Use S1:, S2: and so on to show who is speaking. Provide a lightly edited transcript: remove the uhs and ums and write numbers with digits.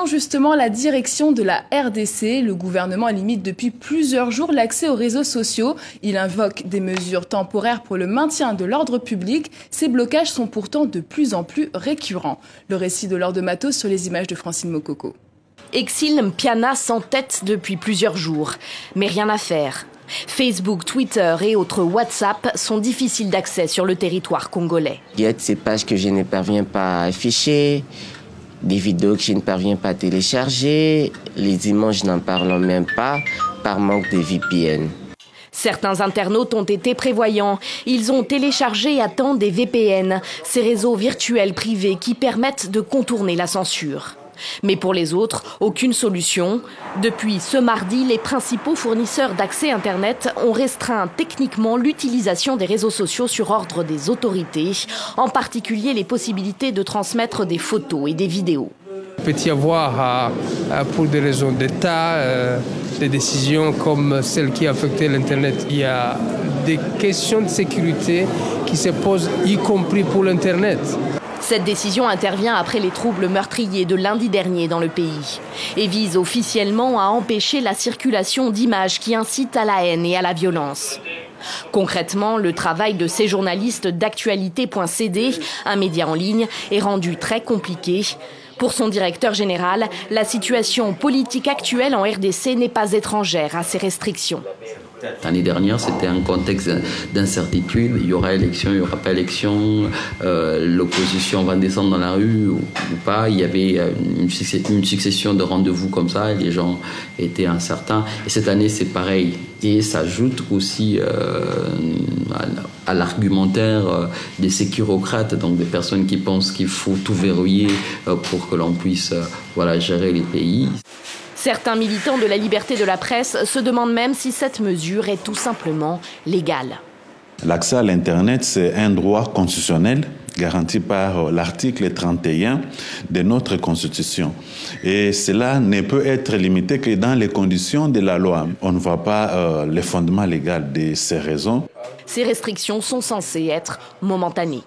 S1: Justement, la direction de la RDC, le gouvernement limite depuis plusieurs jours l'accès aux réseaux sociaux. Il invoque des mesures temporaires pour le maintien de l'ordre public. Ces blocages sont pourtant de plus en plus récurrents. Le récit de Laure de Matos sur les images de Francine Mokoko.
S2: Exil Mpiana s'entête depuis plusieurs jours, mais rien à faire. Facebook, Twitter et autres WhatsApp sont difficiles d'accès sur le territoire congolais.
S3: Il y a de ces pages que je ne parviens pas à afficher, des vidéos que je ne parviens pas à télécharger, les images n'en parlons même pas par manque de VPN.
S2: Certains internautes ont été prévoyants. Ils ont téléchargé et attendent des VPN, ces réseaux virtuels privés qui permettent de contourner la censure. Mais pour les autres, aucune solution. Depuis ce mardi, les principaux fournisseurs d'accès Internet ont restreint techniquement l'utilisation des réseaux sociaux sur ordre des autorités, en particulier les possibilités de transmettre des photos et des vidéos.
S4: Il peut y avoir, pour des raisons d'État, des décisions comme celle qui a affecté l'Internet. Il y a des questions de sécurité qui se posent, y compris pour l'Internet.
S2: Cette décision intervient après les troubles meurtriers de lundi dernier dans le pays et vise officiellement à empêcher la circulation d'images qui incitent à la haine et à la violence. Concrètement, le travail de ces journalistes d'actualité.cd, un média en ligne, est rendu très compliqué. Pour son directeur général, la situation politique actuelle en RDC n'est pas étrangère à ces restrictions.
S5: L'année dernière, c'était un contexte d'incertitude. Il y aura élection, il n'y aura pas élection. L'opposition va descendre dans la rue ou pas. Il y avait une succession de rendez-vous comme ça. Et les gens étaient incertains. Et cette année, c'est pareil. Et ça ajoute aussi à l'argumentaire des sécurocrates, donc des personnes qui pensent qu'il faut tout verrouiller pour que l'on puisse gérer les pays.
S2: Certains militants de la liberté de la presse se demandent même si cette mesure est tout simplement légale.
S6: L'accès à l'Internet, c'est un droit constitutionnel garanti par l'article 31 de notre Constitution. Et cela ne peut être limité que dans les conditions de la loi. On ne voit pas le fondement légal de ces raisons.
S2: Ces restrictions sont censées être momentanées.